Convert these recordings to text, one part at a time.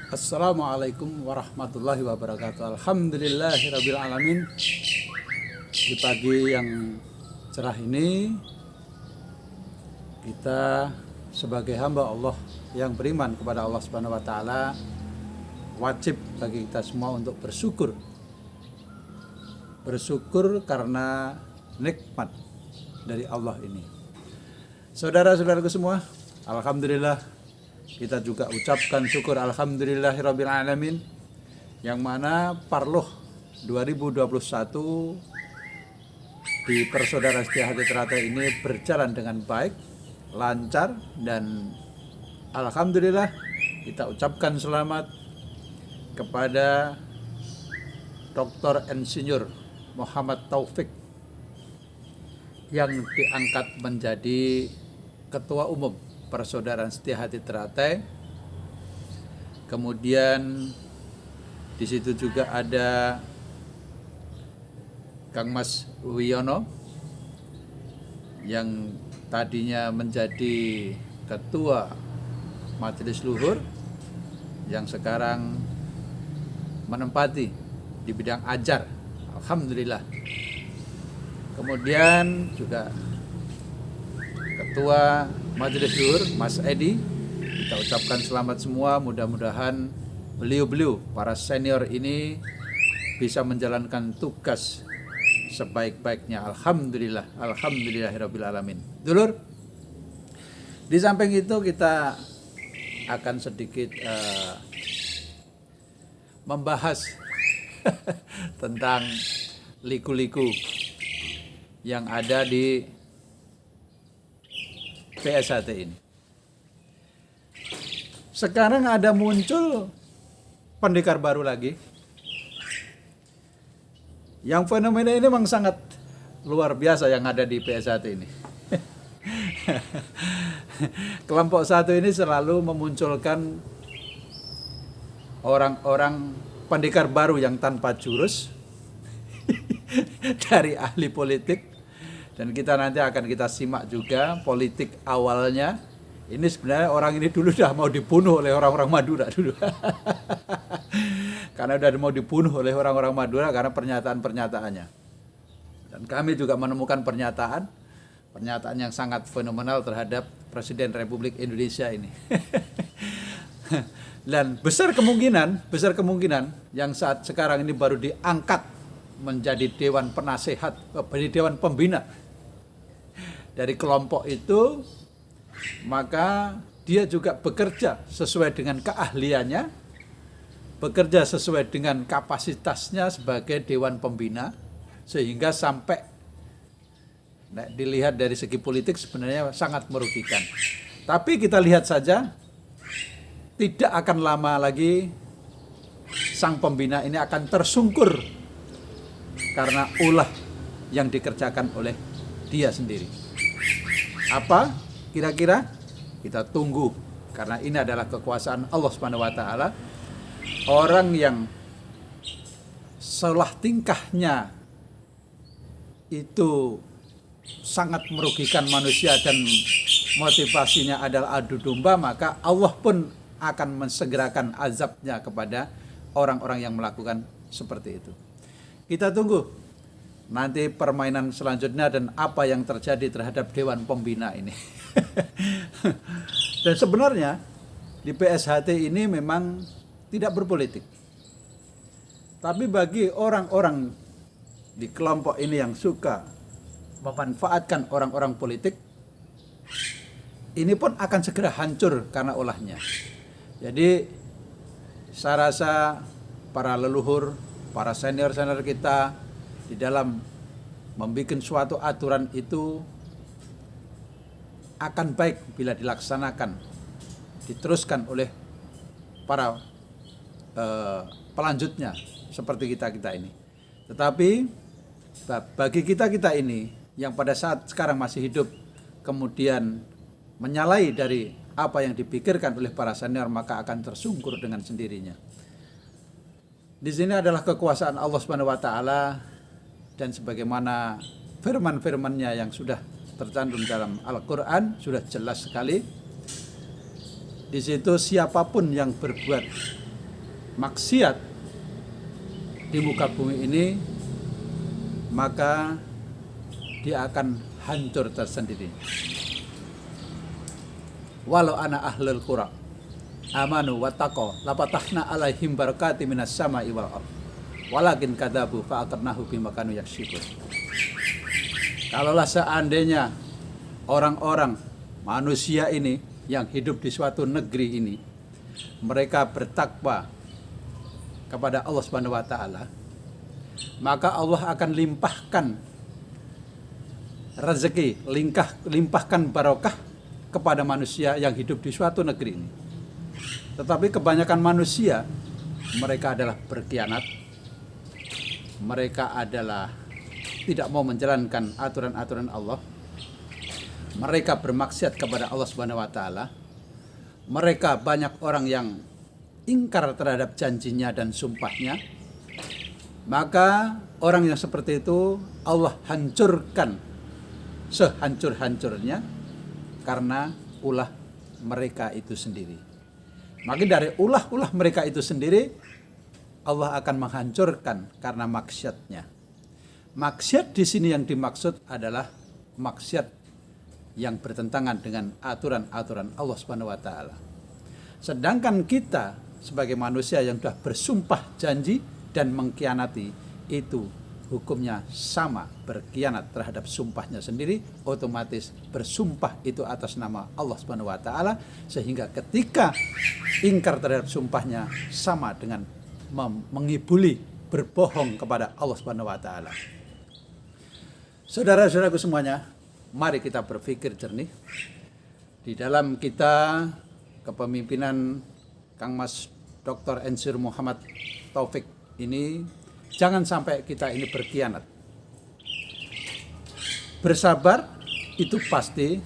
Assalamualaikum warahmatullahi wabarakatuh. Alhamdulillahirabbil alamin. Di pagi yang cerah ini kita sebagai hamba Allah yang beriman kepada Allah Subhanahu wa taala wajib bagi kita semua untuk bersyukur. Bersyukur karena nikmat dari Allah ini. Saudara-saudaraku semua, alhamdulillah kita juga ucapkan syukur alhamdulillahirabbil alamin, yang mana Parloh 2021 di Persaudaraan Setia Hati Teratai ini berjalan dengan baik, lancar, dan alhamdulillah kita ucapkan selamat kepada Dr. Insinyur Muhammad Taufik yang diangkat menjadi Ketua Umum Persaudaraan Setia Hati Teratai. Kemudian di situ juga ada Kang Mas Wiono yang tadinya menjadi Ketua Majelis Luhur, yang sekarang menempati di bidang ajar. Alhamdulillah. Kemudian juga Ketua Majelis Luhur Mas Edi, kita ucapkan selamat semua. Mudah-mudahan beliau-beliau para senior ini bisa menjalankan tugas sebaik-baiknya. Alhamdulillah, alhamdulillahirabbil alamin. Dulur, di samping itu kita akan sedikit membahas tentang liku-liku yang ada di PSHT ini. Sekarang ada muncul pendekar baru lagi, yang fenomena ini memang sangat luar biasa yang ada di PSHT ini. Kelompok satu ini selalu memunculkan orang-orang pendekar baru yang tanpa jurus dari ahli politik. Dan kita nanti akan kita simak juga politik awalnya. Ini sebenarnya orang ini dulu sudah mau dibunuh oleh orang-orang Madura dulu. Karena sudah mau dibunuh oleh orang-orang Madura karena pernyataan-pernyataannya. Dan kami juga menemukan pernyataan yang sangat fenomenal terhadap Presiden Republik Indonesia ini. Dan besar kemungkinan yang saat sekarang ini baru diangkat menjadi Dewan Penasehat, menjadi Dewan Pembina dari kelompok itu, maka dia juga bekerja sesuai dengan keahliannya, bekerja sesuai dengan kapasitasnya sebagai Dewan Pembina, sehingga sampai dilihat dari segi politik sebenarnya sangat merugikan. Tapi kita lihat saja, tidak akan lama lagi sang pembina ini akan tersungkur karena ulah yang dikerjakan oleh dia sendiri. Apa kira-kira? Kita tunggu, karena ini adalah kekuasaan Allah Subhanahu wa taala. Orang yang salah tingkahnya itu sangat merugikan manusia dan motivasinya adalah adu domba, maka Allah pun akan mensegerakan azabnya kepada orang-orang yang melakukan seperti itu. Kita tunggu nanti permainan selanjutnya dan apa yang terjadi terhadap Dewan Pembina ini. Dan sebenarnya di PSHT ini memang tidak berpolitik. Tapi bagi orang-orang di kelompok ini yang suka memanfaatkan orang-orang politik, ini pun akan segera hancur karena ulahnya. Jadi saya rasa para leluhur, para senior-senior kita di dalam membuat suatu aturan itu akan baik bila dilaksanakan, diteruskan oleh para pelanjutnya seperti kita ini. Tetapi bagi kita ini yang pada saat sekarang masih hidup kemudian menyalahi dari apa yang dipikirkan oleh para senior, maka akan tersungkur dengan sendirinya. Di sini adalah kekuasaan Allah Subhanahu wa taala, dan sebagaimana firman-firman-Nya yang sudah tercantum dalam Al-Qur'an sudah jelas sekali. Di situ siapapun yang berbuat maksiat di muka bumi ini, maka dia akan hancur tersendiri. Walau ana ahlul qura amanu wattaqo lapatahna alaihim barakati minas sama'i wal ardh walakin kadzabu fa aqadnahu bima kanu yaksibun. Kalaulah seandainya orang-orang manusia ini yang hidup di suatu negeri ini mereka bertakwa kepada Allah Subhanahu wa taala, maka Allah akan limpahkan rezeki, limpahkan barokah kepada manusia yang hidup di suatu negeri ini. Tetapi kebanyakan manusia, mereka adalah berkhianat, mereka adalah tidak mau menjalankan aturan-aturan Allah, mereka bermaksiat kepada Allah Subhanahu wa taala, mereka banyak orang yang ingkar terhadap janjinya dan sumpahnya. Maka orang yang seperti itu Allah hancurkan sehancur-hancurnya karena ulah mereka itu sendiri. Maka dari ulah-ulah mereka itu sendiri Allah akan menghancurkan karena maksiatnya. Maksiat di sini yang dimaksud adalah maksiat yang bertentangan dengan aturan-aturan Allah Subhanahu wa taala. Sedangkan kita sebagai manusia yang sudah bersumpah janji dan mengkhianati, itu hukumnya sama, berkhianat terhadap sumpahnya sendiri, otomatis bersumpah itu atas nama Allah Subhanahu wa taala, sehingga ketika ingkar terhadap sumpahnya sama dengan mengibuli, berbohong kepada Allah Subhanahu wa taala. Saudara-saudaraku semuanya, mari kita berpikir jernih. Di dalam kita kepemimpinan Kang Mas Dr. Ensur Muhammad Taufik ini, jangan sampai kita ini berkhianat. Bersabar itu pasti,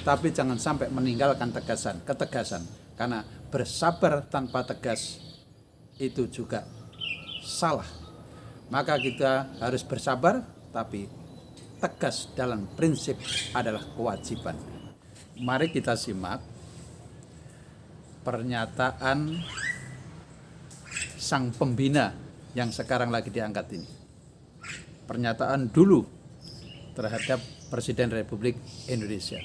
tapi jangan sampai meninggalkan ketegasan. Karena bersabar tanpa tegas itu juga salah. Maka kita harus bersabar, tapi tegas dalam prinsip adalah kewajiban. Mari kita simak pernyataan sang pembina yang sekarang lagi diangkat ini. Pernyataan dulu terhadap Presiden Republik Indonesia.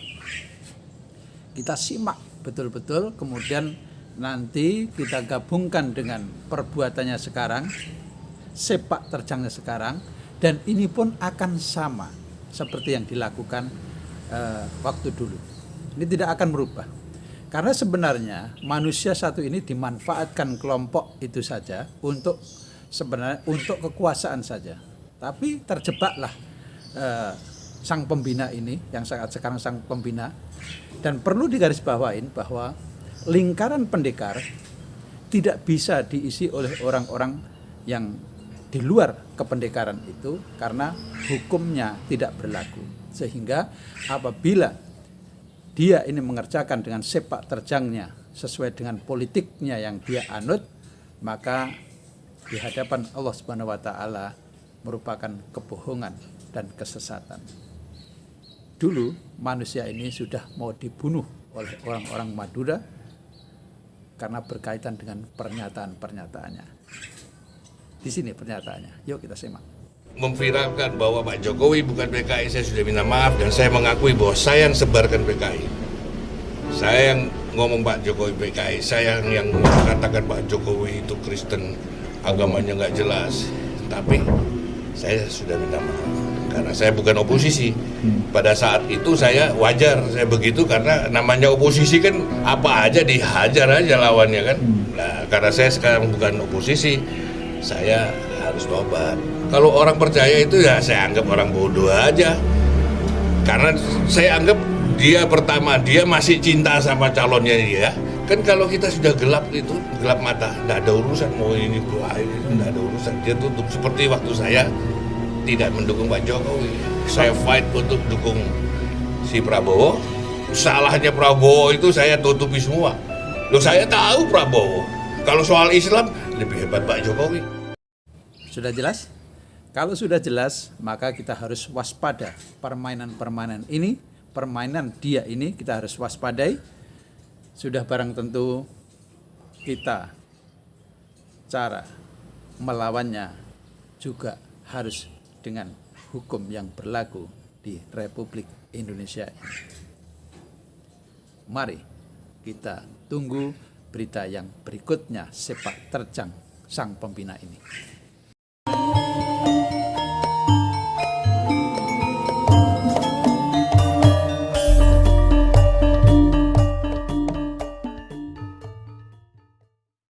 Kita simak betul-betul, kemudian nanti kita gabungkan dengan perbuatannya sekarang, sepak terjangnya sekarang, dan ini pun akan sama seperti yang dilakukan waktu dulu. Ini tidak akan berubah. Karena sebenarnya manusia satu ini dimanfaatkan kelompok itu saja untuk kekuasaan saja. Tapi terjebaklah sang pembina ini, yang sekarang sang pembina. Dan perlu digarisbawain bahwa lingkaran pendekar tidak bisa diisi oleh orang-orang yang di luar kependekaran itu, karena hukumnya tidak berlaku. Sehingga apabila dia ini mengerjakan dengan sepak terjangnya sesuai dengan politiknya yang dia anut, maka di hadapan Allah Subhanahu wa taala merupakan kebohongan dan kesesatan. Dulu manusia ini sudah mau dibunuh oleh orang-orang Madura karena berkaitan dengan pernyataan-pernyataannya. Di sini pernyataannya. Yuk kita simak. Memviralkan bahwa Pak Jokowi bukan PKI, saya sudah minta maaf dan saya mengakui bahwa saya yang sebarkan PKI. Saya yang ngomong Pak Jokowi PKI, saya yang mengatakan Pak Jokowi itu Kristen, agamanya nggak jelas. Tapi saya sudah minta maaf karena saya bukan oposisi. Pada saat itu saya wajar saya begitu, karena namanya oposisi kan apa aja dihajar aja lawannya kan. Nah, karena saya sekarang bukan oposisi, saya harus tobat. Kalau orang percaya itu ya saya anggap orang bodoh aja. Karena saya anggap dia pertama, dia masih cinta sama calonnya dia. Kan kalau kita sudah gelap itu, gelap mata, enggak ada urusan mau ini enggak ada urusan. Dia tutup, seperti waktu saya tidak mendukung Pak Jokowi. Saya fight untuk dukung si Prabowo. Salahnya Prabowo itu saya tutupi semua. Loh, saya tahu Prabowo. Kalau soal Islam lebih hebat Pak Jokowi. Sudah jelas? Kalau sudah jelas, maka kita harus waspada permainan-permainan ini, permainan dia ini kita harus waspadai. Sudah barang tentu kita cara melawannya juga harus dengan hukum yang berlaku di Republik Indonesia ini. Mari kita tunggu berita yang berikutnya sepak terjang sang pembina ini.